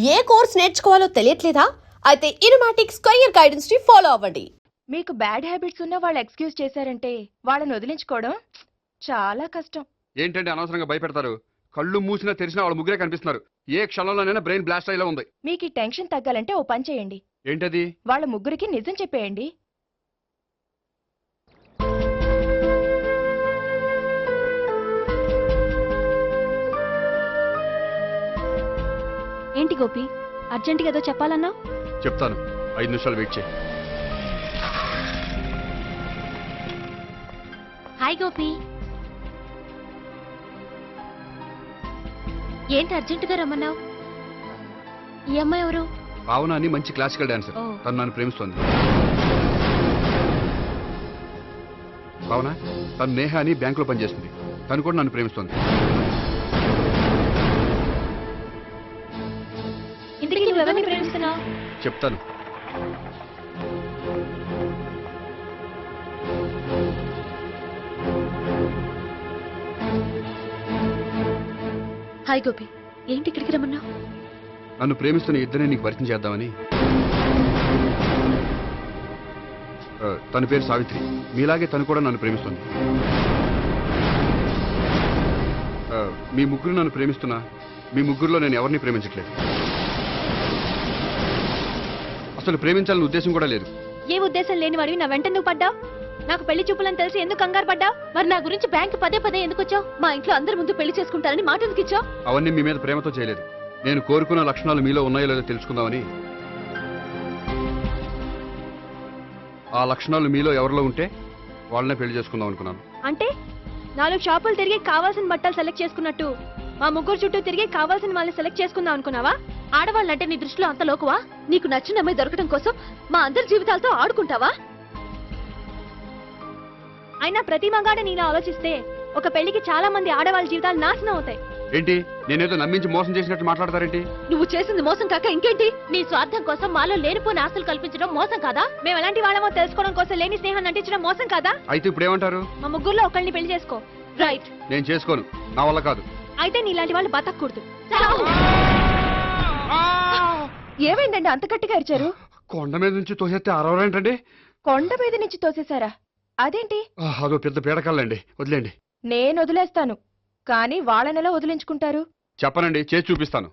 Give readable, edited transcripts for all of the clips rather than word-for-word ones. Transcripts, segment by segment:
ఏ course నేర్చుకోవాలో తెలియట్లేదా? అయితే ఇనుమాటిక్ square guidance ని follow అవ్వండి. మీకు బ్యాడ్ హ్యాబిట్స్ ఉన్న వాళ్ళు ఎక్స్క్యూజ్ చేశారంటే వాళ్ళని వదిలించుకోవడం చాలా కష్టం. ఏంటంటే అనవసరంగా భయపెడతారు? కళ్ళు మూసినా తెరిచినా వాళ్ళ ముగ్గురే కనిపిస్తున్నారు. ఏ క్షణంలోనైనా బ్రెయిన్ బ్లాస్ట్ అయ్యేలా ఉంది. మీకు ఈ టెన్షన్ తగ్గాలంటే ఓ పని చేయండి. ఏంటది? వాళ్ళ ముగ్గురికి నిజం చెప్పేయండి. ఏంటి గోపి, అర్జెంటుగా ఏదో చెప్పాలన్నా? చెప్తాను, 5 నిమిషాలు వెయిట్ చేయి. హాయ్ గోపి, ఏంటి అర్జెంటుగా రమ్మన్నావు? ఈ అమ్మాయి ఎవరు? భావన అని మంచి క్లాసికల్ డాన్సర్. ఓ. తను నన్ను ప్రేమిస్తోంది. భావన, తను నేహ అని బ్యాంకులో పనిచేస్తుంది. తను కూడా నన్ను ప్రేమిస్తోంది. ఇంతకీ నువ్వెవరిని ప్రేమిస్తున్నావు? చెప్తాను. హాయ్ గోపి, ఏంటి ఇక్కడికి రమ్మన్నావు? నన్ను ప్రేమిస్తున్న ఇద్దరిని నీకు పరిచయం చేద్దామని. తన పేరు సావిత్రి. మీలాగే తను కూడా నన్ను ప్రేమిస్తుంది. మీ ముగ్గురు నన్ను ప్రేమిస్తున్నా మీ ముగ్గురులో నేను ఎవరిని ప్రేమించట్లేదు. అసలు ప్రేమించాలని ఉద్దేశం కూడా లేదు. ఏ ఉద్దేశం లేని వాడివి నా వెంట నువ్వు పడ్డావు? నాకు పెళ్లి చూపులని తెలిసి ఎందుకు కంగారు పడ్డావు? మరి నా గురించి బ్యాంక్ పదే పదే ఎందుకు వచ్చావు? మా ఇంట్లో అందరి ముందు పెళ్లి చేసుకుంటారని మాట ఎందుకు ఇచ్చావు? అవన్నీ మీ మీద ప్రేమతో చేయలేదు. నేను కోరుకున్న లక్షణాలు మీలో ఉన్నాయో లేదో తెలుసుకుందామని. ఆ లక్షణాలు మీలో ఎవరిలో ఉంటే వాళ్ళనే పెళ్లి చేసుకుందాం అనుకున్నాను. అంటే 4 షాపులు తిరిగి కావాల్సిన బట్టలు సెలెక్ట్ చేసుకున్నట్టు మా ముగ్గురు చుట్టూ తిరిగి కావాల్సిన వాళ్ళని సెలెక్ట్ చేసుకుందాం అనుకున్నావా? ఆడవాళ్ళంటే నీ దృష్టిలో అంత లోకువా? నీకు నచ్చిన అమ్మాయి దొరకడం కోసం మా అందరి జీవితాలతో ఆడుకుంటావా? అయినా ప్రతి మగాడ నీలా ఆలోచిస్తే ఒక పెళ్లికి చాలా మంది ఆడవాళ్ళ జీవితాలు నాశనం అవుతాయి. ఏంటి, నేనేదో నమ్మించి మోసం చేసినట్టు మాట్లాడతారేంటి? నువ్వు చేసింది మోసం కాక ఇంకేంటి? నీ స్వార్థం కోసం మాలో లేనిపోని ఆస్తులు కల్పించడం మోసం కాదా? మేము ఎలాంటి వాళ్ళమో తెలుసుకోవడం కోసం లేని స్నేహాన్ని నటించడం మోసం కాదా? అయితే ఇప్పుడు ఏమంటారు? మా ముగ్గురులో ఒకళ్ళని పెళ్లి చేసుకో. రైట్. నేను చేసుకోను, నా వల్ల కాదు. అయితే నీలాంటి వాళ్ళు బతకూడదు. ఏమైందండి అంత గట్టిగా అరిచారు? కొండ మీద నుంచి తోసేస్తే అరవరేంటండి? కొండ మీద నుంచి తోసేశారా? అదేంటి? అదో పెద్ద పీడకల్లండి, వదిలేండి. నేను వదిలేస్తాను, కానీ వాళ్ళనెలా వదిలించుకుంటారు? చెప్పనండి, చేసి చూపిస్తాను.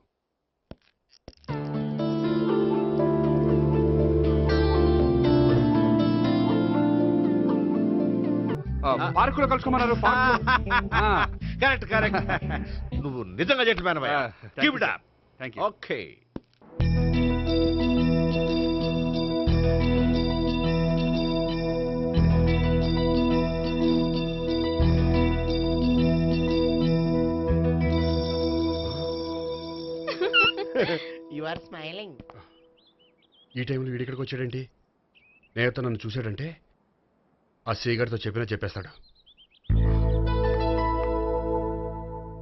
పార్కులో కలుసుకోమన్నారు. Correct correct. నువ్వు నిజంగా జెంటిల్‌మ్యాన్ భయ్యా. Keep it up. Thank you. Okay. You are smiling. ఈ టైంలో వీడి ఇక్కడికి వచ్చాడేంటి? నేత నన్ను చూశాడంటే ఆ సీగారితో చెప్పినా చెప్పేస్తాడు.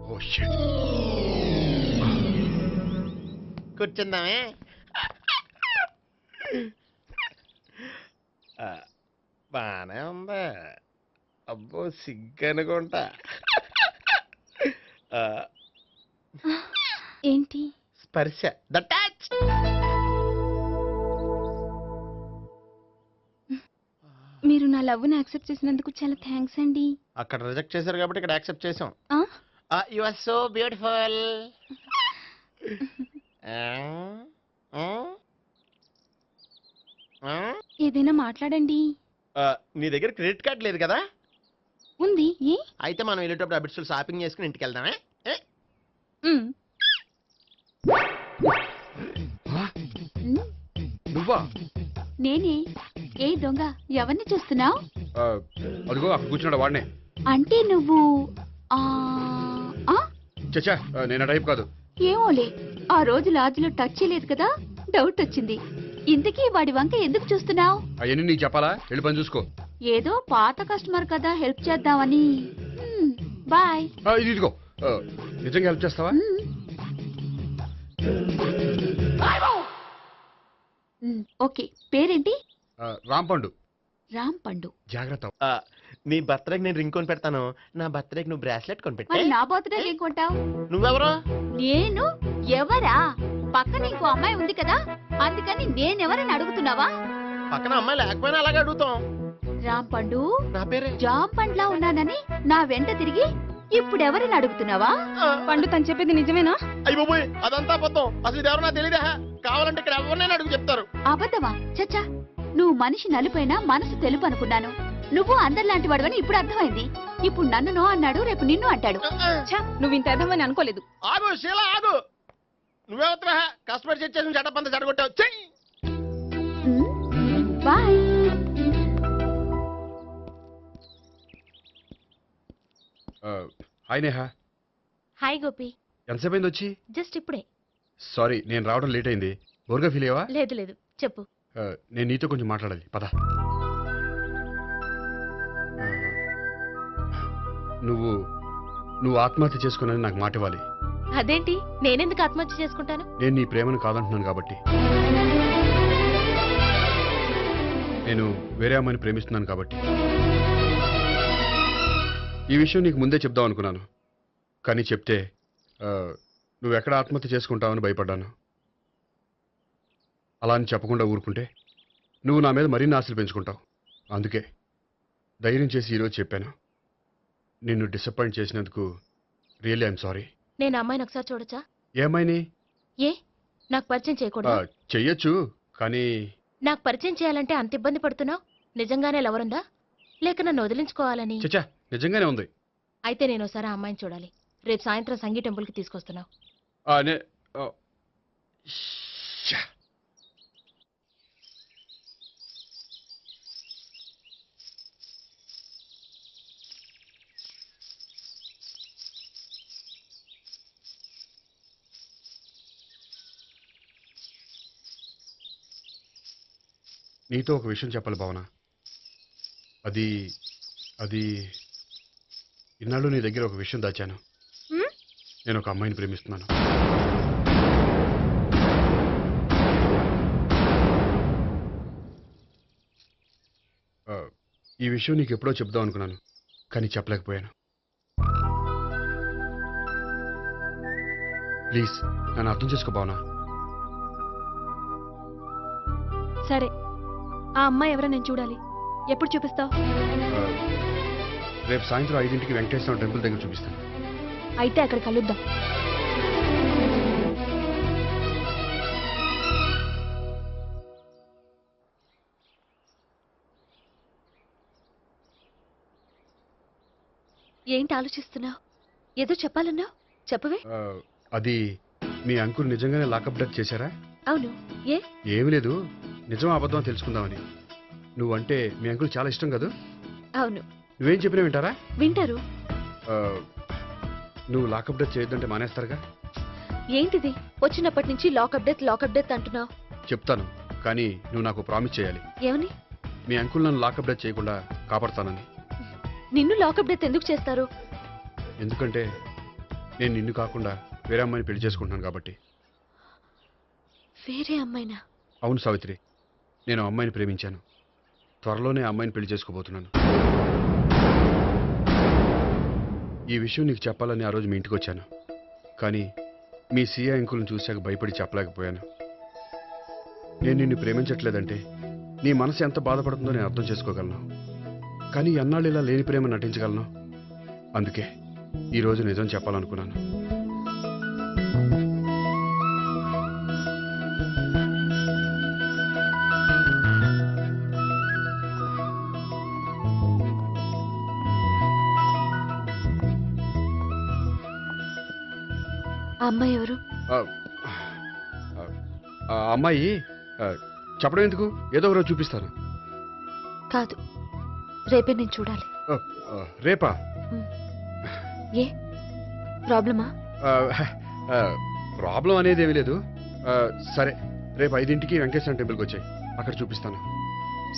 Oh shit. కూర్చుందామే. బానే ఉంది. అబ్బో సిగ్గనుకుంటా. ఏంటి? స్పర్శ. The touch. మీరు నా లవ్ ని యాక్సెప్ట్ చేసినందుకు చాలా థ్యాంక్స్ అండి. అక్కడ రిజెక్ట్ చేశారు కాబట్టి ఇక్కడ యాక్సెప్ట్ చేసాం. ఆ? You are so beautiful. ఏదైనా మాట్లాడండి. నీ దగ్గర క్రెడిట్ కార్డ్ లేదు కదా? ఉంది. ఏ? అయితే మనం వెళ్ళేటప్పుడు అబిట్స్ షాపింగ్ చేసుకుని ఇంటికి వెళ్దామే. మ్. నువ్వా? నేనే. ఏ దొంగ, ఎవరిని చూస్తున్నావు? అదిగో అక్కడ కూర్చున్నాడు వాడినే. అంటే నువ్వు చచ్చా, నేను టైప్ కాదు. ఏమోలే, ఆ రోజు లాడ్జ్లో టచ్ చేయలేదు కదా, డౌట్ వచ్చింది. ఇంతకీ వాడి వంక ఎందుకు చూస్తున్నావు? అవన్నీ నీకు చెప్పాలా? వెళ్ళి పని చూసుకో. ఏదో పాత కస్టమర్ కదా, హెల్ప్ చేద్దామని. బాయ్. ఇదిగో, నిజంగా హెల్ప్ చేస్తావా? ఓకే. పేరేంటి? రాంపండు. రాంపండు. జాగ్రత్త. నీ బర్త్డేకి నేను రింగ్ కొని పెడతాను. నా బర్త్డేకి నువ్వు బ్రాస్లెట్ కొని మరి పెట్టే. నా బర్త్డే ఏం కొంటావు? నువ్వెవరు? నేను ఎవరా? పక్కన ఇంకో అమ్మాయి ఉంది కదా అందుకని నేనెవరని అడుగుతున్నావా? పక్కన అమ్మాయి లేకపోయినా అలాగే అడుగుతాం. రాంపండు నా పేరే జామ్ పండ్లా ఉన్నానని నా వెంట తిరిగి ఇప్పుడెవరని అడుగుతున్నావా? పండు తను చెప్పేది నిజమేనా? అయ్యి బాబోయ్, అదంతా అబద్ధం. అసలు ఇది ఎవరో నాకు తెలియదా? కావాలంటే ఇక్కడ ఎవరినైనా అడుగు చెప్తారు. అబద్ధమా? చచ్చా, నువ్వు మనిషి నలుపైనా మనసు తెలుపు అనుకున్నాను. నువ్వు అందరిలాంటి వాడవని ఇప్పుడు అర్థమైంది. ఇప్పుడు నన్ను నో అన్నాడు, రేపు నిన్ను అంటాడు. ఛ, నువ్వు ఇంత ఎదవని అనుకోలేదు. ఆగు శీల, ఆగు. నువ్వెవరా కష్టపడి చేసేసి చెడ్డ చెడగొట్టావు. చెయ్యి. Bye. Hi Neha, hi Gopi. ఎంతసేపు అయింది వచ్చి? జస్ట్ ఇప్పుడే. సారీ, నేను రావడం లేట్ అయింది. బోర్గా ఫీల్ అయ్యావా? లేదు లేదు, చెప్పు. నేను నీతో కొంచెం మాట్లాడాలి, పద. నువ్వు నువ్వు ఆత్మహత్య చేసుకున్నది నాకు మాట ఇవ్వాలి. అదేంటి, నేనెందుకు ఆత్మహత్య చేసుకుంటాను? నేను నీ ప్రేమను కాదంటున్నాను కాబట్టి. నేను వేరే అమ్మాయిని ప్రేమిస్తున్నాను కాబట్టి. ఈ విషయం నీకు ముందే చెప్దాం అనుకున్నాను, కానీ చెప్తే నువ్వు ఎక్కడ ఆత్మహత్య చేసుకుంటావని భయపడ్డాను. అలా అని చెప్పకుండా ఊరుకుంటే నువ్వు నా మీద మరిన్ని ఆశలు పెంచుకుంటావు. అందుకే ధైర్యం చేసి ఈరోజు చెప్పాను. నిన్ను డిసప్పాయింట్ చేసినందుకు రియల్లీ ఐఎమ్ సారీ. నేను అమ్మాయిని ఒకసారి చూడొచ్చా? ఏమైనా ఏ, నాకు పరిచయం చేయకూడదు? చెయ్యొచ్చు, కానీ నాకు పరిచయం చేయాలంటే అంత ఇబ్బంది పడుతున్నావు? నిజంగానే లవరుందా, లేక నన్ను వదిలించుకోవాలని? చచ్చా, నిజంగానే ఉంది. అయితే నేను ఒకసారి ఆ అమ్మాయిని చూడాలి. రేపు సాయంత్రం సంగీ టెంపుల్కి తీసుకొస్తున్నావు. శ్శా. నీతో ఒక విషయం చెప్పాలి భావన. అది అది ఇన్నాళ్ళు నీ దగ్గర ఒక విషయం దాచాను. నేను ఒక అమ్మాయిని ప్రేమిస్తున్నాను. ఈ విషయం నీకు ఎప్పుడో చెప్దాం అనుకున్నాను, కానీ చెప్పలేకపోయాను. ప్లీజ్ నన్ను అర్థం చేసుకో భావన. సరే, ఆ అమ్మాయి ఎవరో నేను చూడాలి. ఎప్పుడు చూపిస్తావు? రేపు సాయంత్రం 5ంటికి వెంకటేశ్వర టెంపుల్ దగ్గర చూపిస్తాను. అయితే అక్కడ కలుద్దాం. ఏంటి ఆలోచిస్తున్నావు? ఏదో చెప్పాలన్నావు, చెప్పవే. అది మీ అంకుల్ నిజంగానే లాకప్ డెత్ చేశారా? అవును. ఏ? ఏమీ లేదు, నిజం అబద్ధం తెలుసుకుందామని. నువ్వంటే మీ అంకుల్ చాలా ఇష్టం కదా? అవును. నువ్వేం చెప్పినా వింటారా? వింటారు. నువ్వు లాకప్ డెత్ చేయొద్దంటే మానేస్తారుగా? ఏంటిది వచ్చినప్పటి నుంచి లాకప్ డెత్ అంటున్నావు? చెప్తాను, కానీ నువ్వు నాకు ప్రామిస్ చేయాలి. ఏమని? మీ అంకుల్ నన్ను లాకప్ డెత్ చేయకుండా కాపాడతానని. నిన్ను లాకప్ డెత్ ఎందుకు చేస్తారు? ఎందుకంటే నేను నిన్ను కాకుండా వేరే అమ్మాయిని పెళ్లి చేసుకుంటున్నాను కాబట్టి. వేరే అమ్మాయినా? అవును సావిత్రి, నేను ఆ అమ్మాయిని ప్రేమించాను. త్వరలోనే ఆ అమ్మాయిని పెళ్లి చేసుకోబోతున్నాను. ఈ విషయం నీకు చెప్పాలని ఆ రోజు మీ ఇంటికి వచ్చాను, కానీ మీ సీఏ అంకుల్ని చూశాక భయపడి చెప్పలేకపోయాను. నేను నిన్ను ప్రేమించట్లేదంటే నీ మనసు ఎంత బాధపడుతుందో నేను అర్థం చేసుకోగలను, కానీ ఎన్నాళ్ళు ఇలా లేని ప్రేమ నటించగలను? అందుకే ఈరోజు నిజం చెప్పాలనుకున్నాను. ఆ అమ్మాయి ఎవరు? ఆ అమ్మాయి చెప్పడం ఎందుకు, ఏదో ఒకరోజు చూపిస్తాను. కాదు, రేపే నేను చూడాలి. రేపా? ఏ ప్రాబ్లమా? ప్రాబ్లం అనేది ఏమీ లేదు. సరే, రేపు 5ంటికి వెంకటేశ్వర టెంపుల్కి వచ్చాయి, అక్కడ చూపిస్తాను.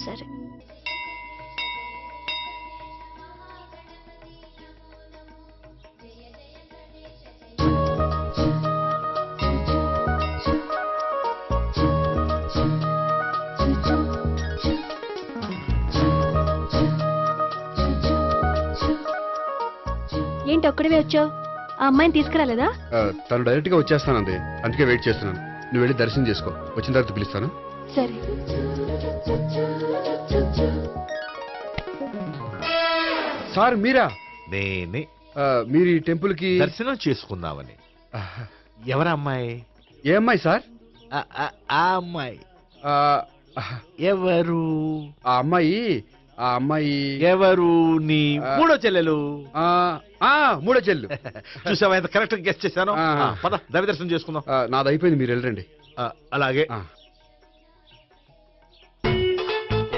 సరే. ఏంటి ఒక్కడివే వచ్చావు? ఆ అమ్మాయిని తీసుకురాలేదా? తను డైరెక్ట్గా వచ్చేస్తానంది, అందుకే వెయిట్ చేస్తున్నాను. నువ్వు వెళ్ళి దర్శనం చేసుకో, వచ్చిన తర్వాత పిలుస్తాను. సరే. సార్ మీరా? నేనే మీరు ఈ టెంపుల్ కి దర్శనం చేసుకుందామని. ఎవరా అమ్మాయి? ఏ అమ్మాయి సార్? ఆ అమ్మాయి ఆ, ఎవరు? ఆ అమ్మాయి ఎవరు? నీ మూడో చెల్లెలు. మూడో చెల్లు. చూసావా ఎంత కరెక్ట్ గెస్ట్ చేశాను. ఆ. పద దైవ దర్శనం చేసుకుందాం. నాది అయిపోయింది, మీరు వెళ్ళండి. అలాగే.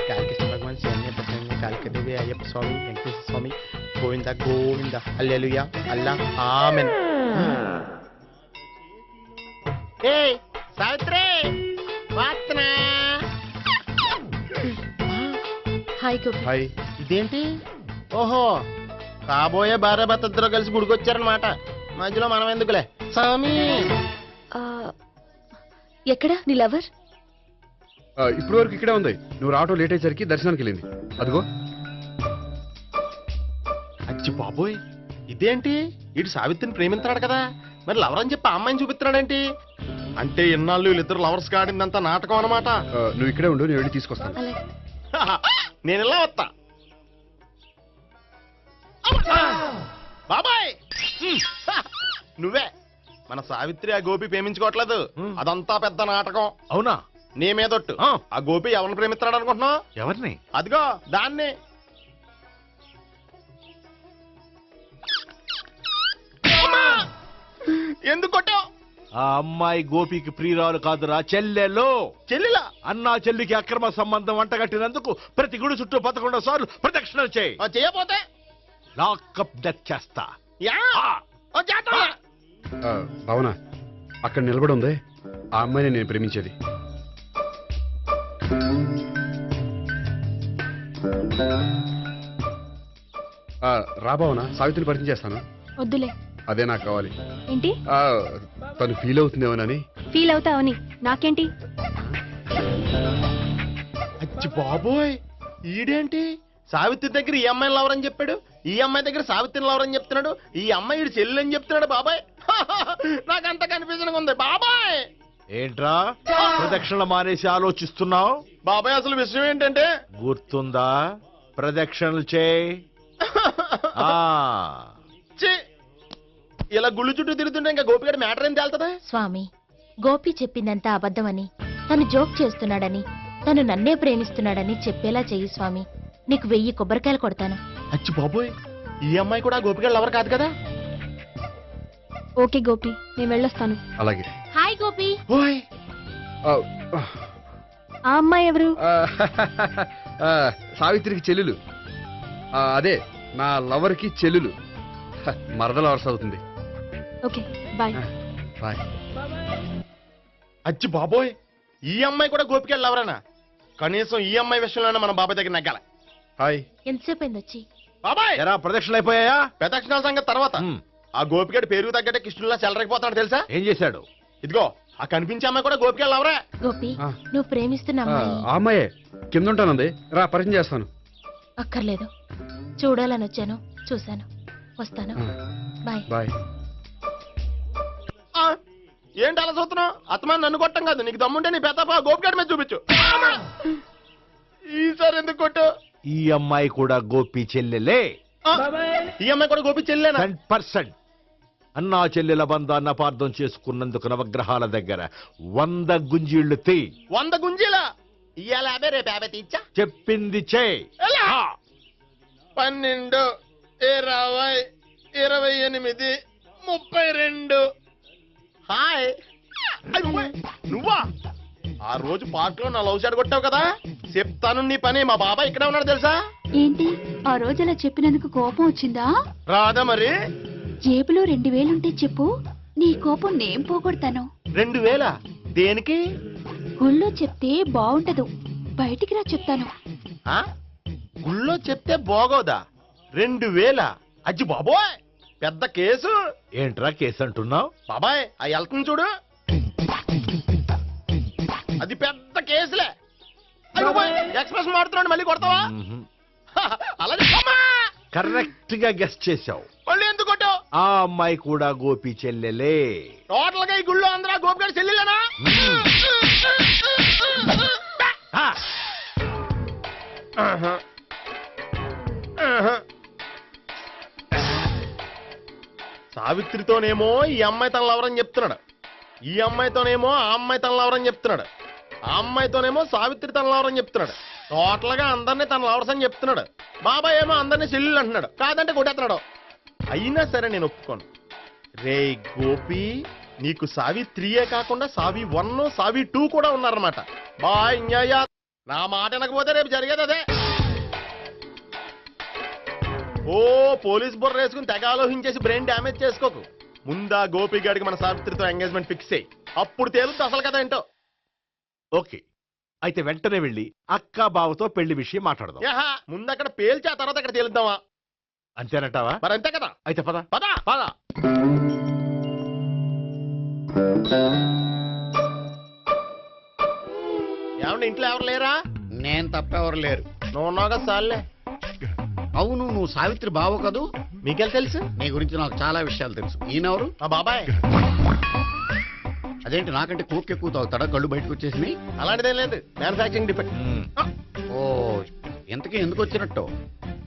కాళికృష్ణ భగవాన్ శరణ్య ప్రసన్న కాళికదేవి అయ్యప్ప స్వామి వెంకటేశ్వర స్వామి గోవింద గోవింద హల్లెలూయా అల్లా ఆమెన్. ఏయ్ సావిత్రి వాత్నా. హాయ్ గోపి. హాయ్. ఇదేంటి? ఓహో, కాబోయే భార్య భర్త ఇద్దరు కలిసి గుడికొచ్చారనమాట. మధ్యలో మనం ఎందుకులే స్వామి. ఆ, ఎక్కడ నీ లవర్? ఇప్పటి వరకు ఇక్కడే ఉంది. నువ్వు రావటం లేట్ అయ్యేసరికి దర్శనానికి వెళ్ళింది. అదిగో. అచ్చి బాబోయ్, ఇదేంటి? ఇటు సావిత్రిని ప్రేమిస్తున్నాడు కదా, మరి లవర్ అని చెప్పి ఆ అమ్మాయిని చూపిస్తున్నాడేంటి? అంటే ఇన్నాళ్ళు వీళ్ళిద్దరు లవర్స్ కాడిందంతా నాటకం అనమాట. నువ్వు ఇక్కడే ఉండు, నేను వెళ్ళి తీసుకొస్తాను. అలాగే. నేను ఇలా వస్తా. బాబాయ్ నువ్వే మన సావిత్రి ఆ గోపి ప్రేమించుకోవట్లేదు, అదంతా పెద్ద నాటకం. అవునా? నీ మీదొట్టు. ఆ గోపి ఎవరిని ప్రేమిస్తున్నాడు అనుకుంటున్నావు? ఎవరిని? అదిగో దాన్ని. అమ్మా! ఎందుకు కొట్టావు? ఆ అమ్మాయి గోపికి ప్రియురాలు కాదురా, చెల్లెలు. చెల్లిలా? అన్నా చెల్లికి అక్రమ సంబంధం వంటగట్టినందుకు ప్రతి గుడి చుట్టూ 11 సార్లు ప్రదక్షిణలు చేయి. చేయపోతే లాకప్ డెత్ చేస్తా. యా! ఓ చేద్దాం. భావన, అక్కడ నిలబడి ఉంది ఆ అమ్మాయిని నేను ప్రేమించేది. రా భావన, సావిత్రిని పరిచయం చేస్తాను. వద్దులే. అదే నాకు కావాలి. ఏంటి? తను ఫీల్ అవుతుందేమోనని. ఫీల్ అవుతావని నాకేంటి? అచ్చి బాబోయ్, ఈడేంటి సావిత్రి దగ్గర ఈ అమ్మాయిని లవర్ అని చెప్పాడు, ఈ అమ్మాయి దగ్గర సావిత్రిని లవర్ అని చెప్తున్నాడు, ఈ అమ్మాయి ఈడు చెల్లి అని చెప్తున్నాడు. బాబాయ్ నాకంత కన్ఫ్యూజన్ ఉంది బాబాయ్. ఏంట్రా ప్రదక్షిణలు మానేసి ఆలోచిస్తున్నావు? బాబాయ్ అసలు విషయం ఏంటంటే, గుర్తుందా? ప్రదక్షిణలు చేయి. ఛీ, ఇలా గుళ్ళు చుట్టూ తిరుగుతుంటే ఇంకా గోపిగడ మ్యాటర్ ఏం తేలుతుందా? స్వామి, గోపి చెప్పిందంతా అబద్ధమని, తను జోక్ చేస్తున్నాడని, తను నన్నే ప్రేమిస్తున్నాడని చెప్పేలా చెయ్యి స్వామి. నీకు 1000 కొబ్బరికాయలు కొడతాను. అచ్చి బాబోయ్, ఈ అమ్మాయి కూడా గోపిగడ లవర్ కాదు కదా? ఓకే గోపి, నేను వెళ్ళొస్తాను. అలాగే. హాయ్ గోపి. ఓయ్ ఆ అమ్మాయి ఎవరు? సావిత్రికి చెల్లెలు. అదే నా లవర్కి చెల్లెలు. మరద లవర్స్ అవుతుంది. Okay bye. బాయ్. అచ్చి బాబోయ్, ఈ అమ్మాయి కూడా గోపిగడ లవరేనా? కనీసం ఈ అమ్మాయి విషయంలోనే మన బాబాయ్ దగ్గర నగ్గాల. హాయ్. ఎంతసేపు అయింది వచ్చి? బాబాయ్ ఎరా ప్రదక్షిణలు అయిపోయాయా? ప్రదక్షిణాల సంగతి తర్వాత. ఆ గోపిగడ పేరు తగ్గట్టే కృష్ణులా చెలరకపోతున్నాడు తెలుసా? ఏం చేశాడు? ఇదిగో ఆ కనిపించే అమ్మాయి కూడా గోపిగడ లవరే. గోపి, ఆ. నువ్వు ప్రేమిస్తున్న అమ్మాయి ఆ అమ్మాయే కింద ఉంటానంది. రా పరిచయం చేస్తాను. అక్కర్లేదు. చూడాలని వచ్చాను, చూశాను, వస్తాను. బాయ్. బాయ్. ఏంటి అలా చూస్తున్నావు? అత్తమాని నన్ను కొట్టం కాదు, నీకు దమ్ముంటే నీ పెద్ద గోపిగడ మీద చూపించు. ఈసారి ఎందుకు కొట్టు? ఈ అమ్మాయి కూడా గోపి చెల్లెలే. ఈ అమ్మాయి కూడా గోపి చెల్లేనా? 100%. అన్నా చెల్లెల బంధాన్ని అపార్థం చేసుకున్నందుకు నవగ్రహాల దగ్గర 100 గుంజీళ్లు తీ. 100 గుంజీలా? ఇవాళ 50, రేపు 50 తీచ్చా. చెప్పింది చే. 12, 20, 28, 32. హాయ్. నువ్వా? ఆ రోజు పార్క్ లో నా లవ్ షాట్ కొట్టావు కదా, చెప్తాను నీ పని. మా బాబాయ్ ఇక్కడే ఉన్నాడు తెలుసా? ఏంటి ఆ రోజు అలా చెప్పినందుకు కోపం వచ్చిందా? రాదా మరి? జేబులో 2000 ఉంటే చెప్పు, నీ కోపం నేను పోగొడతాను. 2000? దేనికి? గుళ్ళో చెప్తే బాగుంటదు, బయటికి రా చెప్తాను. ఆ? గుళ్ళో చెప్తే బాగోదా? 2000? అజ్జి బాబోయ్, పెద్ద కేసు. ఏంట్రా కేసు అంటున్నావు? బాబాయ్ ఆ వెళ్తుంది చూడు, అది పెద్ద కేసులే. ఎక్స్ప్రెస్ మాడుతున్నాడు, మళ్ళీ కొడతావా? అలాగే కరెక్ట్ గా గెస్ట్ చేశావు. మళ్ళీ ఎందుకు కొట్టావు? ఆ అమ్మాయి కూడా గోపి చెల్లెలే. టోటల్ గా ఈ గుళ్ళో అందరూ గోపిగాడి చెల్లెలేనా? ఆ, ఆహా. ఆహా. సావిత్రితోనేమో ఈ అమ్మాయి తన లవరని చెప్తున్నాడు, ఈ అమ్మాయితోనేమో ఆ అమ్మాయి తన లవరని చెప్తున్నాడు, ఆ అమ్మాయితోనేమో సావిత్రి తన లవరని చెప్తున్నాడు. టోటల్ గా అందరినీ తన లవర్స్ అని చెప్తున్నాడు. బాబాయ్ ఏమో అందరినీ చెల్లెలు అంటున్నాడు, కాదంటే కొట్టేస్తున్నాడు. అయినా సరే నేను ఒప్పుకోను. రే గోపి, నీకు సావిత్రియే కాకుండా సావి 1 సావి 2 కూడా ఉన్నారన్నమాట. బాయ్ న్యాయ. నా మాట వినకపోతే రేపు జరిగేది అదే. ఓ పోలీస్ బుర్ర వేసుకుని తెగ ఆలోచించేసి బ్రెయిన్ డ్యామేజ్ చేసుకోకు. ముందా గోపి గారికి మన సావిత్రితో ఎంగేజ్మెంట్ ఫిక్స్ అయ్యి అప్పుడు తేలుతుంది అసలు కదా ఏంటో. ఓకే, అయితే వెంటనే వెళ్ళి అక్క బావతో పెళ్లి విషయం మాట్లాడదాం. యహా, ముందు అక్కడ పేల్చి ఆ తర్వాత అక్కడ తేలుద్దామా? అంతేనంటావా? మరి అంతే కదా. అయితే పద పద. పద. ఏమండి ఇంట్లో ఎవరు లేరా? నేను తప్పెవరు లేరు. నువ్వు ఉన్నావు కదా సార్లే. అవును, నువ్వు సావిత్రి బావు కదూ? మీకెళ్ళి తెలుసు? నీ గురించి నాకు చాలా విషయాలు తెలుసు. ఈయనెవరు? మా బాబాయ్. అదేంటి నాకంటే కోక్ ఎక్కువ తాగుతాడా? కళ్ళు బయటకు వచ్చేసి. అలాంటిదేం లేదు, మ్యానుఫాక్చరింగ్ డిఫెక్ట్. మ్మ్. ఓ, ఇంతకీ ఎందుకు వచ్చినట్టు?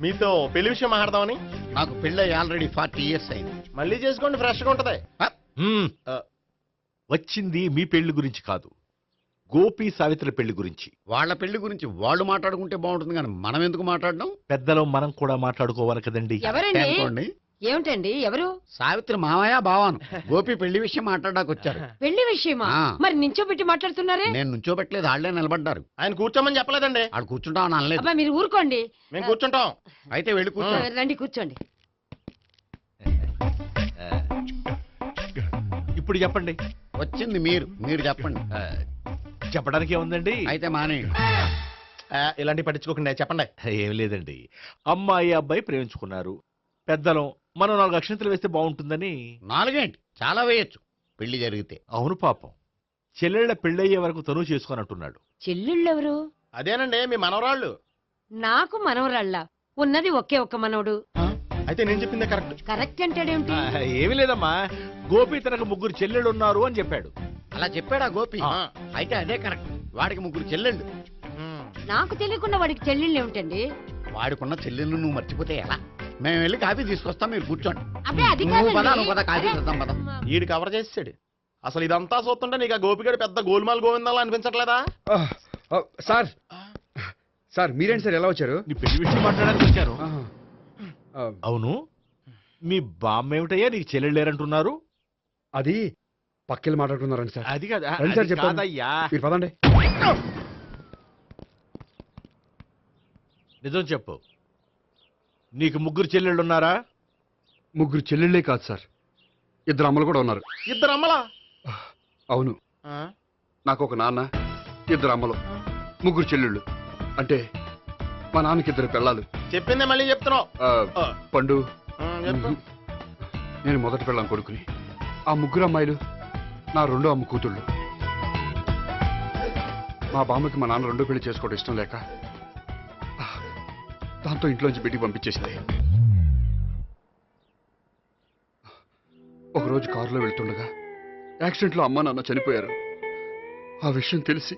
మీతో పెళ్లి విషయం మాట్లాడదామని. నాకు పెళ్ళి ఆల్రెడీ 40 years అయింది. మళ్ళీ చేసుకోండి, ఫ్రెష్ గా ఉంటది. మ్మ్. వచ్చింది మీ పెళ్లి గురించి కాదు, గోపి సావిత్రి పెళ్లి గురించి. వాళ్ళ పెళ్లి గురించి వాళ్ళు మాట్లాడుకుంటే బాగుంటుంది, కానీ మనం ఎందుకు మాట్లాడడం? పెద్దలో మనం కూడా మాట్లాడుకోవాలి కదండి. ఎవరండి? అనుకోండి, ఏమిటండి? ఎవరు? సావిత్రి మామయ్య బావాను గోపి పెళ్లి విషయం మాట్లాడడానికి వచ్చారు. పెళ్లి విషయమా? ఆ. మరి నించోబెట్టి మాట్లాడుతున్నారే? నేను నుంచోబెట్టలేదు, వాళ్ళే నిలబడ్డారు. ఆయన కూర్చోమని చెప్పలేదండి. వాళ్ళు కూర్చుంటామని అనలేదు. అబ్బా మీరు ఊరుకోండి. మేము కూర్చుంటాం. అయితే వెళ్ళి కూర్చోండి. రండి కూర్చోండి. ఇప్పుడు చెప్పండి. వచ్చింది మీరు చెప్పండి. చెప్పడానికి ఏముందండి? అయితే మానేయండి. ఇలాంటివి పట్టించుకోకుండా చెప్పండి. ఏం లేదండి, అమ్మాయి అబ్బాయి ప్రేమించుకున్నారు. పెద్దలం మనం 4 అక్షంతలు వేస్తే బాగుంటుందని. 4 ఏంటి, చాలా వేయొచ్చు పెళ్లి జరిగితే. అవును పాపం, చెల్లెళ్ళ పెళ్ళయ్యే వరకు తను చేసుకోనంటున్నాడు. చెల్లెళ్ళెవరు? అదేనండి మీ మనవరాళ్ళు. నాకు మనవరాళ్ళ ఉన్నది ఒకే ఒక్క మనవడు. అయితే నేను చెప్పిందే కరెక్ట్. కరెక్ట్ అంటాడేమిటి? ఏమి లేదమ్మా, గోపి తనకు 3 చెల్లెళ్ళు ఉన్నారు అని చెప్పాడు. అలా చెప్పాడా గోపి? ఆ. అయితే అదే కరెక్ట్. వాడికి 3 చెల్లెళ్ళు. నాకు తెలియకుండా వాడికి చెల్లెళ్ళు ఏమిటండి? వాడికున్న చెల్లెళ్ళు నువ్వు మర్చిపోతే ఎలా? మేము వెళ్ళి కాఫీ తీసుకొస్తాం, మీరు కూర్చోండి. అబ్బే అది నువ్వు పద, కాదండి. నువ్వు పద, కాఫీ తెద్దాం పద. ఈడు కవర్ చేసాడు. అసలు ఇదంతా చూస్తుంటే నీకు ఆ గోపిగడు పెద్ద గోల్మాల్ గోవిందాలు అనిపించట్లేదా? సార్ సార్ మీరేంటి సార్ ఎలా వచ్చారు? నీ పెళ్లి విషయం మాట్లాడడానికి వచ్చాను. ఆహా. అవును, మీ బామ్మ ఏమిటయ్యా నీకు చెల్లెళ్ళు లేరంటున్నారు? అది పక్కెళ్ళి మాట్లాడుకున్నారండి సార్. అది కాదు, రండి సార్ అది చెప్తాను. కాదయ్యా. మీరు పదండి. నిజం చెప్పు, నీకు 3 చెల్లెళ్ళు ఉన్నారా? 3 చెల్లెళ్ళే కాదు సార్, 2 అమ్మలు కూడా ఉన్నారు. ఇద్దరు అమ్మలా? అవును, నాకు ఒక నాన్న, 2 అమ్మలు, 3 చెల్లెళ్ళు. అంటే మా నాన్నకి 2 పిల్లలు. చెప్పిందే మళ్ళీ చెప్తున్నావు. పండు, చెప్పు. నేను మొదటి పిల్లం కొడుకుని. ఆ 3 అమ్మాయిలు నా 2వ అమ్మ కూతుళ్ళు. మా బామ్మకి మా నాన్న 2వ పెళ్లి చేసుకోవడం ఇష్టం లేక దాంతో ఇంట్లోంచి బిడ్డికి పంపించేసింది. ఒకరోజు కారులో వెళ్తుండగా యాక్సిడెంట్లో అమ్మ నాన్న చనిపోయారు. ఆ విషయం తెలిసి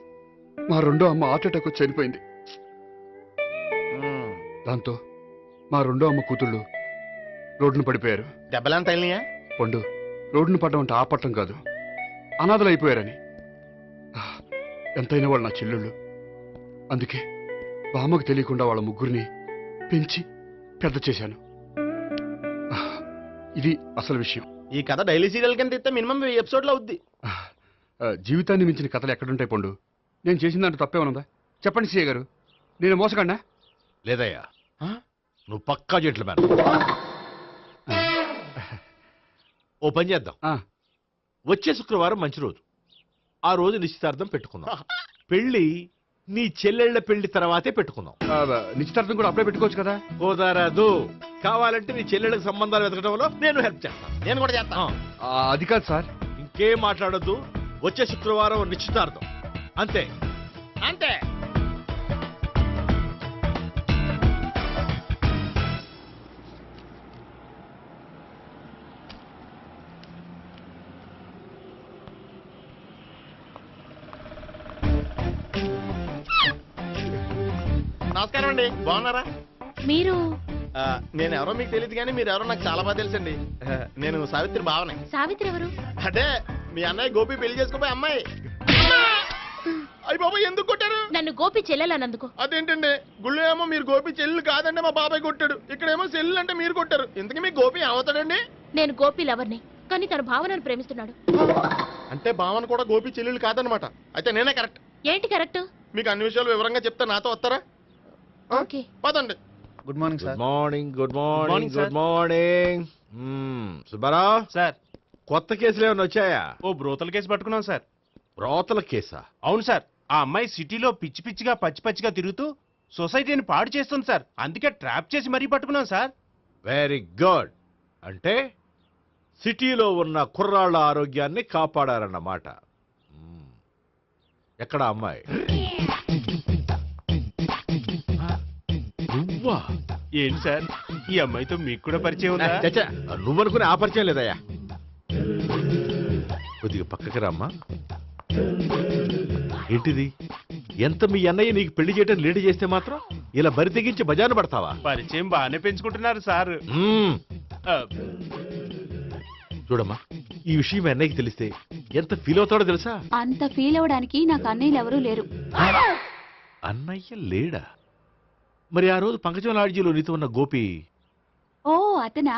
మా 2వ అమ్మ హార్ట్ అటాక్ వచ్చి చనిపోయింది. దాంతో మా 2వ అమ్మ కూతుళ్ళు రోడ్డును పడిపోయారు. దెబ్బలంత అయినాయా? పండు, రోడ్డును పడ్డం అంటే ఆపట్టం కాదు, అనాథలు అయిపోయారని. ఎంతైనా వాళ్ళు నా చెల్లెళ్ళు. అందుకే బామ్మకు తెలియకుండా వాళ్ళ 3 పెంచి పెద్ద చేశాను. ఇది అసలు విషయం. ఈ కథ డైలీ సీరియల్ కింద ఇస్తే మినిమం 1000 ఎపిసోడ్లు అవుద్ది. జీవితాన్ని మించిన కథలు ఎక్కడుంటాయి పండు? నేను చేసిన దాంట్లో తప్పేమనుందా? చెప్పండి సీఏ గారు, నేను మోసగండా? లేదయ్యా, నువ్వు పక్కా చెట్లు మేడం. ఓ పని చేద్దాం, వచ్చే శుక్రవారం మంచి రోజు, ఆ రోజు నిశ్చితార్థం పెట్టుకుందాం. పెళ్లి నీ చెల్లెళ్ల పెళ్లి తర్వాతే పెట్టుకుందాం. నిశ్చితార్థం కూడా అప్పుడే పెట్టుకోవచ్చు కదా? కుదరదు, కావాలంటే నీ చెల్లెళ్ళకి సంబంధాలు వెతకడంలో నేను హెల్ప్ చేస్తాను. నేను కూడా చేస్తాను. అది కాదు సార్. ఇంకేం మాట్లాడొద్దు, వచ్చే శుక్రవారం నిశ్చితార్థం, అంతే. అంతే. నమస్కారం అండి, బాగున్నారా? మీరు నేను ఎవరో మీకు తెలియదు కానీ మీరు ఎవరో నాకు చాలా బాగా తెలుసండి. నేను సావిత్రి భావనే. సావిత్రి ఎవరు? అదే మీ అన్నయ్య గోపి పెళ్లి చేసుకోపోయి అమ్మాయి. అయ్యి బాబాయ్ ఎందుకు కొట్టారు? నన్ను గోపి చెల్లెలన్నందుకు. అదేంటండి, గుళ్ళు ఏమో మీరు గోపి చెల్లు కాదంటే మా బాబాయ్ కొట్టాడు, ఇక్కడేమో చెల్లు అంటే మీరు కొట్టారు. ఇంతకీ మీ గోపి ఏమవుతాడండి? నేను గోపి లవర్ని, కానీ తన భావనను ప్రేమిస్తున్నాడు. అంటే భావన కూడా గోపి చెల్లెలు కాదనమాట. అయితే నేనే కరెక్ట్. ఏంటి కరెక్ట్? మీకు అన్ని విషయాలు వివరంగా చెప్తే నాతో వస్తారా? ఓకే. పదండి. Good morning good morning, good morning, good morning. Subbarao sir, కొత్త కేసులు ఏమైనా వచ్చాయా? ఓ బ్రోతల కేసు పట్టుకున్నాం సార్. రోతల కేసా? అవును సార్, ఆ అమ్మాయి సిటీలో పిచ్చి పిచ్చిగా పచ్చి పచ్చిగా తిరుగుతూ సొసైటీని పాడు చేస్తుంది సార్. అందుకే ట్రాప్ చేసి మరీ పట్టుకున్నాం సార్. Very good. అంటే సిటీలో ఉన్న కుర్రాళ్ళ ఆరోగ్యాన్ని కాపాడారన్నమాట. ఎక్కడ అమ్మాయి? నువ్వా? ఏంటి సార్, ఈ అమ్మాయితో మీకు కూడా పరిచయం ఉందా? చచ్చా, నువ్వనుకునే ఆ పరిచయం లేదయ్యా. కొద్దిగా పక్కకి రామ్మా. ఏంటిది? ఎంత మీ అన్నయ్య నీకు పెళ్లి చేయడం లేట్ చేస్తే మాత్రం ఇలా బరి తెగించి బజారు పడతావా? పరిచయం బాగానే పెంచుకుంటున్నారు సార్. ఆ, చూడమ్మా, ఈ విషయం మీ అన్నయ్యకి తెలిస్తే ఎంత ఫీల్ అవుతాడో తెలుసా? అంత ఫీల్ అవడానికి నాకు అన్నయ్యలు ఎవరూ లేరు. అన్నయ్య లేడా? మరి ఆ రోజు పంకజం లాడ్జీలో నీతో ఉన్న గోపి? ఓ అతనా?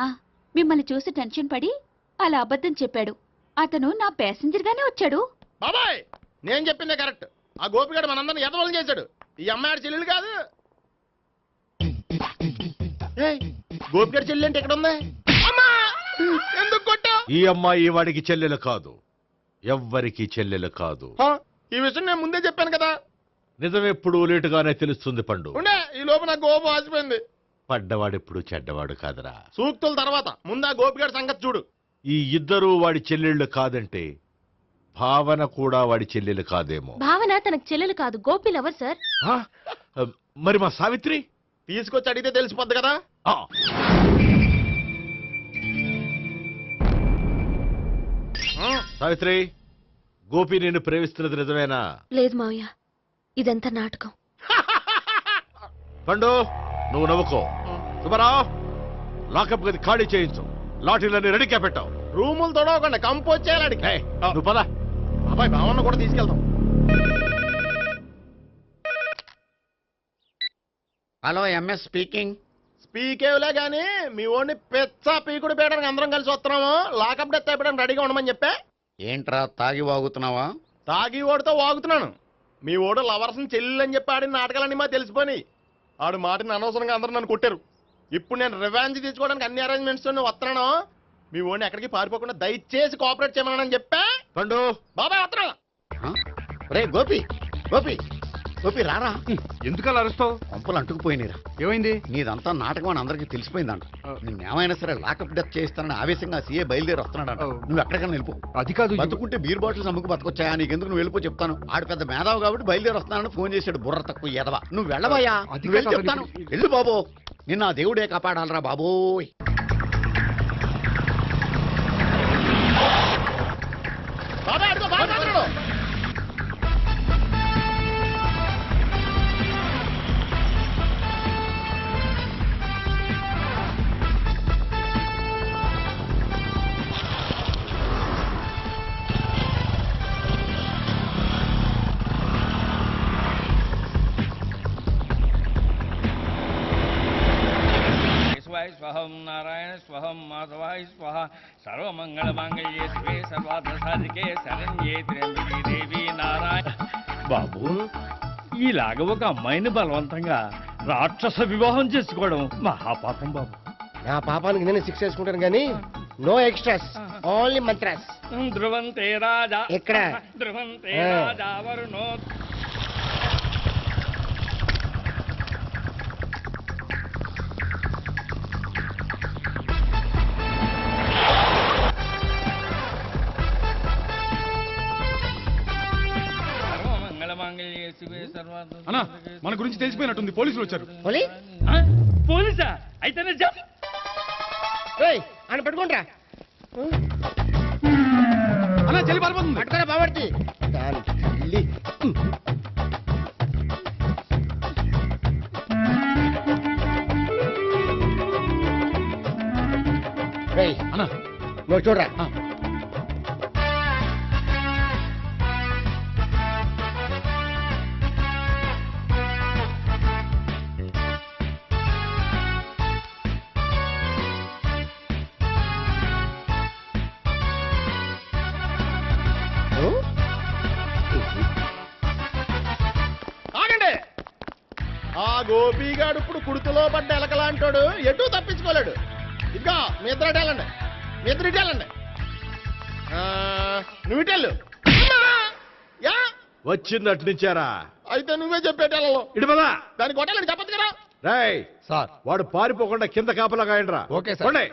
మిమ్మల్ని చూసి టెన్షన్ పడి అలా అబద్ధం చెప్పాడు. అతను నా ప్యాసింజర్ గానే వచ్చాడు. బాబాయ్ నేను చెప్పిందే కరెక్ట్. ఆ గోపిగాడు మనందరిని ఎదవలం చేశాడు. ఈ అమ్మాయి చెల్లెలు కాదు. గోపిగాడి చెల్లి అంటే ఎక్కడ ఉంది? అమ్మా! ఎందుకు కొట్టా? ఈ అమ్మాయి వాడికి చెల్లెలు కాదు, ఎవ్వరికి చెల్లెలు కాదు. ఈ విషయం నేను ముందే చెప్పాను కదా. నిజమెప్పుడు లేటుగానే తెలుస్తుంది పండు. ఉండే ఈ లోపు నాకు గోపు ఆసిపోయింది. పడ్డవాడెప్పుడు చెడ్డవాడు కాదురా. సూక్తుల తర్వాత ముందు ఆ గోపిగాడి సంగతి చూడు. ఈ ఇద్దరూ వాడి చెల్లెళ్ళు కాదంటే భావన కూడా వాడి చెల్లెలు కాదేమో. భావన తనకు చెల్లెలు కాదు, గోపి లవర్ సార్. ఆ? మరి మా సావిత్రి? తీసుకొచ్చి అడిగితే తెలిసిపోద్ది కదా. ఆ. సావిత్రి, గోపి నేను ప్రేమిస్తున్నది నిజమేనా? లేదు మావయ్య, ఇదంతా నాటకం. పండు, నువ్వు నవ్వుకో. సుబ్బారావు, లాకప్ గది ఖాళీ చేయించు. లాఠీలన్నీ రెడీగా పెట్టావు. రూములు తొడవకుండా కంపోజ్ చేయాలి అడిగి. ఏయ్, నువ్వు పద. అబ్బాయి భావన కూడా తీసుకెళ్తాం. Hello, MS speaking. స్పీకేవ్లే గానీ మీ ఓడిని పెచ్చా పీకుడు పేయడానికి అందరం కలిసి వస్తున్నాము. లాకప్ డెత్ అయిపోయడానికి రెడీగా ఉండమని చెప్పే. ఏంట్రా తాగి వాగుతున్నావా? తాగి ఓడితో వాగుతున్నాను. మీ ఓడు లవర్స్ని చెల్లెలు అని చెప్పి ఆడిన నాటకాలన్నీ మా తెలిసిపోయి ఆడు మాటని అనవసరంగా అందరూ నన్ను కొట్టారు. ఇప్పుడు నేను రివెంజ్ తీసుకోవడానికి అన్ని అరేంజ్మెంట్స్ వస్తున్నాను. మీ ఓడిని ఎక్కడికి పారిపోకుండా దయచేసి కోఆపరేట్ చేయమని చెప్పా. పండు, బాబాయ్ వస్తున్నా. రే గోపి, గోపి, గోపి రారా. ఎందుకు అలా అరుస్తావు? పంపులు అంటుకుపోయినరా. ఏమైంది? నీదంతా నాటకం అని అందరికీ తెలిసిపోయిందంట. నిన్నేమైనా సరే లాకప్ డెత్ చేస్తానని ఆవేశంగా సీఏ బయలుదేరి వస్తున్నాడంట. నువ్వు ఎక్కడికైనా వెళ్ళిపో. అది కాదు. బతుకుంటే బీర్ బాటిల్స్ అమ్ముకు బతకొచ్చాయా? నీకెందుకు? నువ్వు వెళ్ళిపో చెప్తాను. ఆడు పెద్ద మేధావు కాబట్టి బయలుదేరి వస్తానని ఫోన్ చేశాడు. బుర్ర తక్కువ ఎదవా. నువ్వు వెళ్ళబోయా? అది నువ్వు వెళ్ళి కాదు, చెప్తాను. వెళ్ళు బాబో, నిన్న ఆ దేవుడే కాపాడాలరా బాబోయ్. బాబాయ్ అడుగు, బాబాయ్ మాట్లాడు. స్వహం నారాయణ స్వహం మాధవాయ స్వహ సర్వమంగళమాంగళ్యే శివే సర్వార్థ సాధికే శరణ్యే త్ర్యంబకే దేవి నారాయణ. బాబు, ఇలాగ ఒక అమ్మాయిని బలవంతంగా రాక్షస వివాహం చేసుకోవడం మహాపాపం బాబు. నా పాపానికి నేను శిక్ష చేసుకుంటాను కానీ నో ఎక్స్ట్రాస్, ఓన్లీ మంత్రాస్. ధ్రువంతే రాజా ఎక్కడ? ధ్రువంతే రాజా వరుణో. అన్నా, మన గురించి తెలిసిపోయినట్టుంది. పోలీసులు వచ్చారు. పోలీసా? అయితేనే ఆయన పట్టుకుంటా. అన్నా, చెల్లి పారిపోతుంది. పట్టుకోరా బాబర్తి. ఇదిగో చూడరా. ఆగండి. ఆ గోపిగాడు ఇప్పుడు కుడుతులో పడ్డ ఎలకలాంటాడు, ఎటు తప్పించుకోలేడు. ఇంకా మీ ఇద్దరు వెళ్ళండి, మీ ఇద్దరు ఇటు వెళ్ళండి. నువ్వు ఇటు వెళ్ళు. యా వచ్చిందటు నుంచారా? అయితే నువ్వే చెప్పేటెళ్ళలో ఇటు పదా. దాన్ని కొట్టాలని చెప్పచ్చు కదా. రేయ్ సార్. వాడు పారిపోకుండా కింద కాపలా కాయండిరా. Okay sir. పోండి.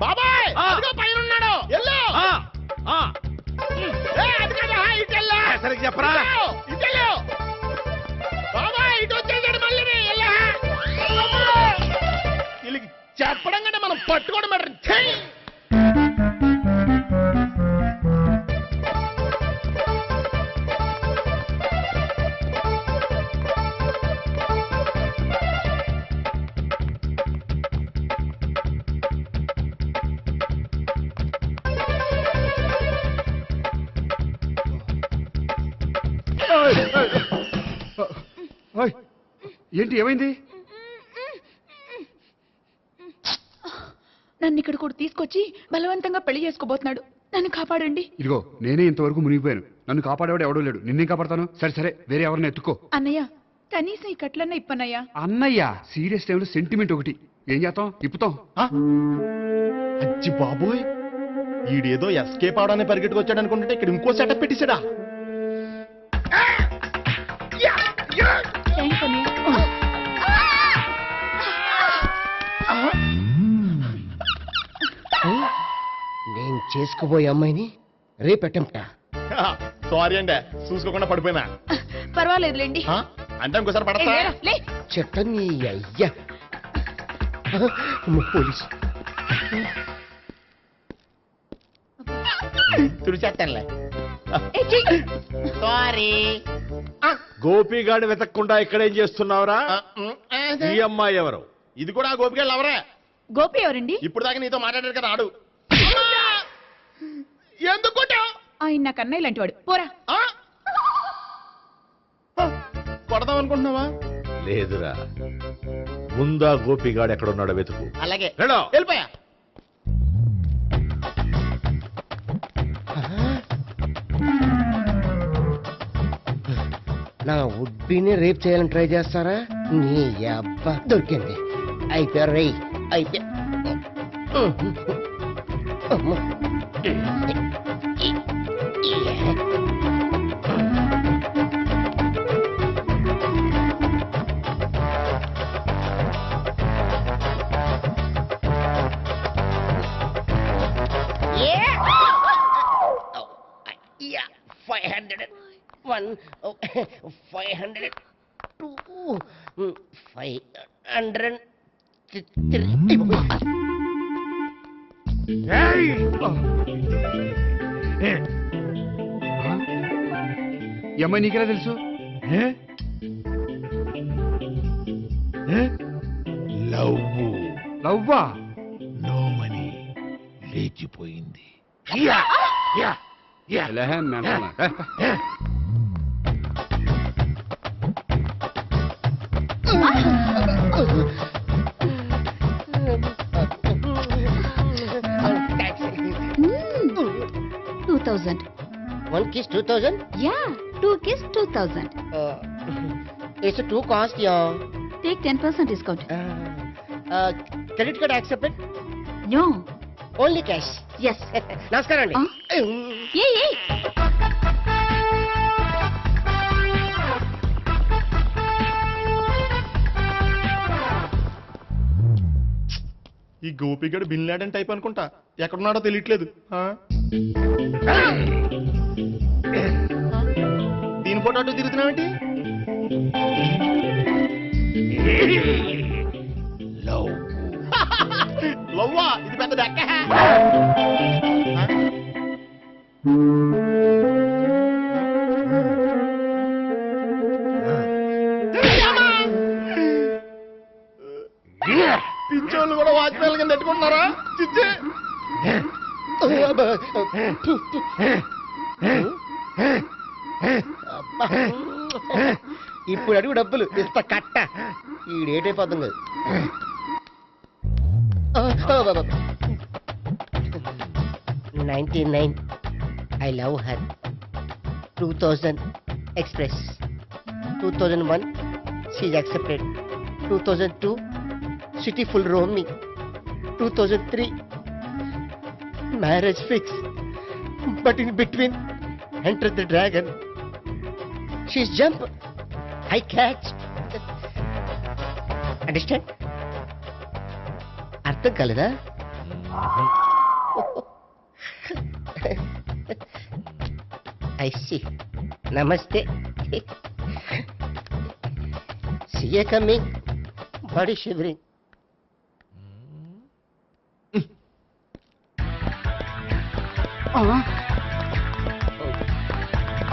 బాబాయ్ అదిగో పైన ఉన్నాడు. ఎల్లు. అది కదా ఇటు వెళ్ళు. సరిగ్గా చెప్పరా? ఇటు వెళ్ళు. బాబాయ్ ఇటు వచ్చేసాడు మళ్ళీ. వీళ్ళకి చెప్పడం కంటే మనం పట్టుకోవడం బెటర్. ఏంటి, ఏమైంది? నన్ను ఇక్కడ కూడా తీసుకొచ్చి బలవంతంగా పెళ్లి చేసుకోబోతున్నాడు. నన్ను కాపాడండి. ఇదిగో నేనే ఇంతవరకు మునిగిపోయాను. నన్ను కాపాడేవాడు ఎవడో లేడు. నిన్నే కాపాడతాను. సరే సరే, వేరే ఎవరిని ఎత్తుకో. అన్నయ్య కనీసం ఈ కట్లన్నా ఇప్పన్నయ్యా. అన్నయ్య సీరియస్ టైంలో సెంటిమెంట్ ఒకటి. ఏం చేస్తాం, ఇప్పుతాం. అచ్చి బాబోయ్, ఈడేదో ఎస్కేప్ అవడానికి పరిగెట్టుకొచ్చాడు అనుకుంటే ఇక్కడ ఇంకో సెటప్ పెట్టేశాడా? థ్యాంక్స్ అన్నయ్య. నేను చేసుకోబోయే అమ్మాయిని రేపెట్టంట. సారీ అండి, చూసుకోకుండా పడిపోయినా. పర్వాలేదులేండి. అంటే ఇంకోసారి పడతా. చెట్ట నీ అయ్యా. పోలీసు తుడిచేస్తానులే. సారీ. గోపిగాడు వెతక్కుండా ఇక్కడేం చేస్తున్నావురా? ఈ అమ్మాయి ఎవరు? ఇది కూడా గోపిగాళ్ళు ఎవరే? గోపి ఎవరండి? ఇప్పుడు దాకా నీతో మాట్లాడారు కదా ఆడు. ఎందుకు ఆయన నాకు అన్నయ్య లాంటి వాడు. పోరా. కొడదాం అనుకుంటున్నావా? లేదురా, ముందా గోపిగాడు ఎక్కడున్నాడో వెతుకు. అలాగే వెళ్ళో. వెళ్ళిపోయా. నా ఉడ్బీని రేప్ చేయాలని ట్రై చేస్తారా? నీ అబ్బా దొరికింది. అయిపోయారు రేయ్, అయిపోయా. 2 500 ఈ అమ్మాయి నీకెలా తెలుసు? లవ్వా? నో మనీ లేచిపోయింది. ఎలాహే మెంటనా? 2000. 1 kiss 2000. Yeah, 2 kiss 2000. It's a 2 cost, yeah. Take 10% discount. Credit card accepted? No. Only cash. Yes. నమస్కారం అండి. Hey. ఈ గోపిగడు బిన్ లాడెన్ టైప్ అనుకుంటా, ఎక్కడున్నాడో తెలియట్లేదు. దీని ఫోటో అటు తిరుగుతున్నావేంటి? లవ్వా? ఇది పెద్ద డెక్క. పిచ్చోళ్ళు కూడా వాచ్మెన్ కింద పెట్టుకుంటున్నారా? చిచ్చే. ఇప్పుడు అడుగు డబ్బులు ఇస్తా కట్ట. ఈ డేట్ అయిపోతుంది. 99 I love her. 2000 express. 2001 she's accepted. 2002 city full roaming. 2003 marriage fix. But in between entered the dragon. She's jump. I catch. Understand? అర్థం కాలేదా? I see. Namaste. See you coming. Body shivering.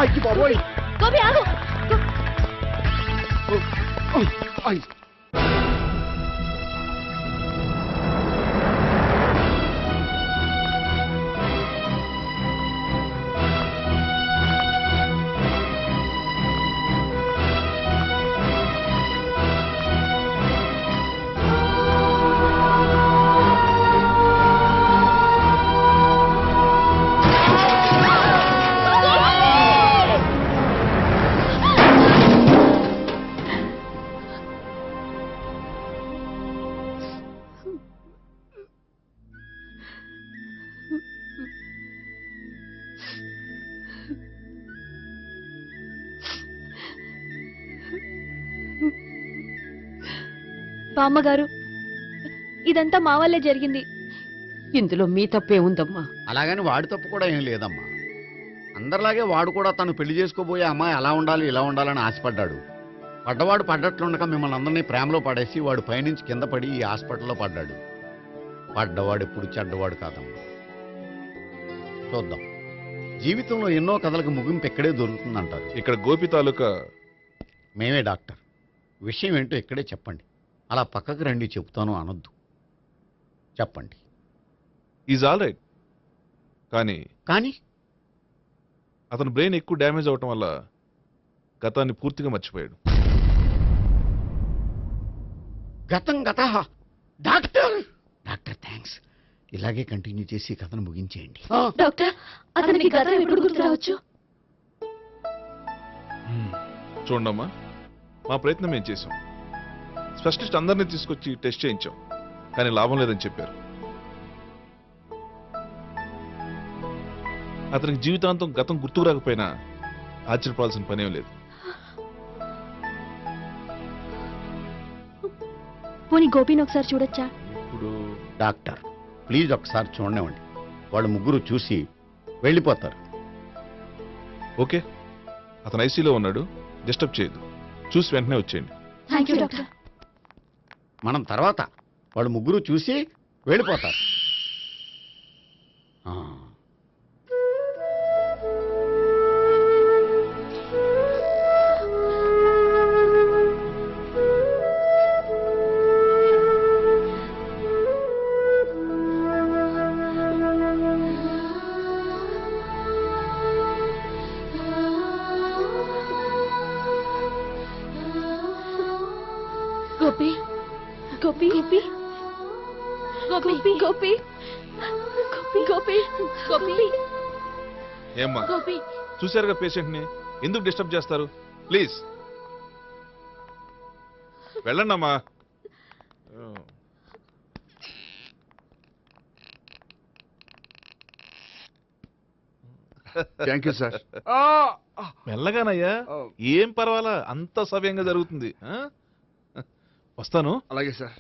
అయ్యి బాబోయ్. గోపి ఆగు. బామ్మగారు, ఇదంతా మా వల్లే జరిగింది. ఇందులో మీ తప్పే ఉందమ్మా. అలాగని వాడి తప్పు కూడా ఏం లేదమ్మా. అందరిలాగే వాడు కూడా తను పెళ్లి చేసుకోబోయే అమ్మాయి అలా ఉండాలి ఇలా ఉండాలని ఆశపడ్డాడు. పడ్డవాడు పడ్డట్లుండగా మిమ్మల్ని అందరినీ ప్రేమలో పడేసి వాడు పైనుంచి కింద పడి ఈ హాస్పిటల్లో పడ్డాడు. పడ్డవాడు ఎప్పుడు చెడ్డవాడు కాదమ్మా. చూద్దాం, జీవితంలో ఎన్నో కథలకు ముగింపు ఎక్కడే దొరుకుతుందంటారు. ఇక్కడ గోపి తాలూకా మేమే డాక్టర్. విషయం ఏంటో ఇక్కడే చెప్పండి. అలా పక్కకు రండి చెప్తాను అనొద్దు. చెప్పండి. Is all right. కానీ అతని బ్రెయిన్ ఎక్కువ డ్యామేజ్ అవటం వల్ల గతాన్ని పూర్తిగా మర్చిపోయాడు. గతం గత. Doctor thanks. ఇలాగే కంటిన్యూ చేసి కథను ముగించేయండి. డాక్టర్, అతనికి గతం ఎప్పుడు గుర్తు రావచ్చు? చూడమ్మా, మా ప్రయత్నం మేము చేసాం. స్పెషలిస్ట్ అందరినీ తీసుకొచ్చి టెస్ట్ చేయించాం, కానీ లాభం లేదని చెప్పారు. అతనికి జీవితాంతం గతం గుర్తుకు రాకపోయినా ఆశ్చర్యపడాల్సిన పనేం లేదు. పోనీ గోపిని ఒకసారి చూడొచ్చా? ఇప్పుడు డాక్టర్ ప్లీజ్ ఒకసారి చూడనివ్వండి. వాళ్ళు ముగ్గురు చూసి వెళ్ళిపోతారు. ఓకే, అతను ఐసీలో ఉన్నాడు, డిస్టర్బ్ చేయదు. చూసి వెంటనే వచ్చేయండి. Thank you doctor. మనం తర్వాత వాళ్ళు ముగ్గురు చూసి వెళ్ళిపోతారు. ఆ. గోపి గోపి గోపి గోపి గోపి గోపి గోపి ఏమ్మా గోపి చూశారుగా పేషెంట్ని, ఎందుకు డిస్టర్బ్ చేస్తారు? ప్లీజ్ వెళ్ళండి అమ్మా. Thank you sir. మెల్లగానయ్యా, ఏం పర్వాలా, అంత సవ్యంగా జరుగుతుంది. వస్తాను. అలాగే సార్.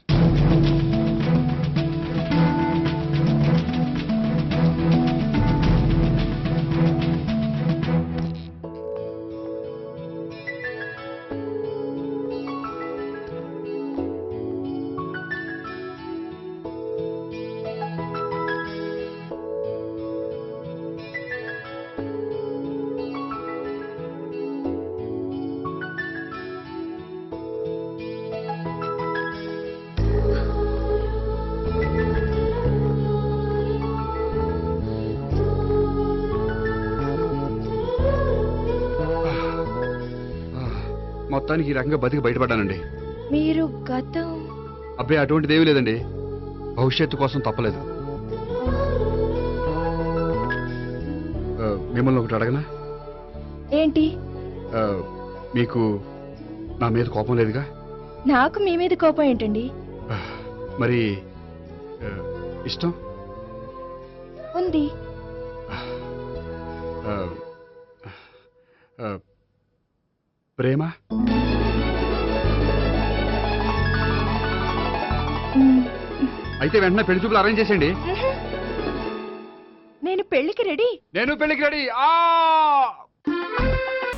మొత్తానికి ఈ రకంగా బతికి బయటపడ్డానండి. మీరు గతం అబ్బాయి అటువంటిది ఏమీ లేదండి, భవిష్యత్తు కోసం తప్పలేదు. మిమ్మల్ని ఒకటి అడగనా? ఏంటి? మీకు నా మీద కోపం లేదుగా? నాకు మీ మీద కోపం ఏంటండి? మరి ఇష్టం ఉంది. ప్రేమ? అయితే వెంటనే పెళ్లి చూపులు అరేంజ్ చేసేయండి. నేను పెళ్లికి రెడీ. నేను పెళ్లికి ready.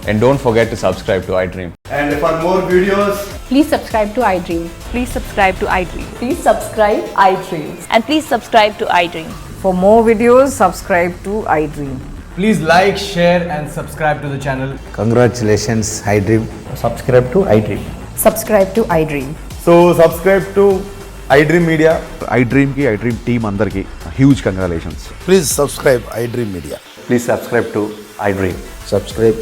And don't forget to subscribe to iDream. And for more videos, please subscribe to iDream. Please subscribe to iDream. Please subscribe iDream. And please subscribe to iDream. For more videos, subscribe to iDream. please like, share and subscribe to the channel. Congratulations, iDream. Subscribe to iDream. Subscribe to iDream. So subscribe to iDream Media. iDream ki iDream team andarki huge congratulations. Please subscribe iDream Media. Please subscribe to iDream. Subscribe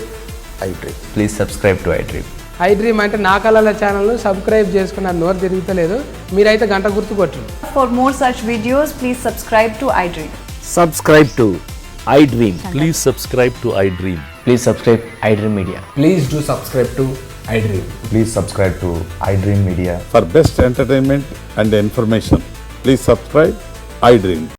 iDream. Please subscribe to iDream. iDream అంటే నా కళల channel subscribe చేసుకున్న నోరు తిరుగుతలేదు, మీరైతే గంట గుర్తు కొట్టండి. For more such videos, please subscribe to iDream. Subscribe to iDream. Please subscribe to iDream. Please subscribe iDream Media. Please do subscribe to iDream. Please subscribe to iDream Media. For best entertainment and information, please subscribe iDream.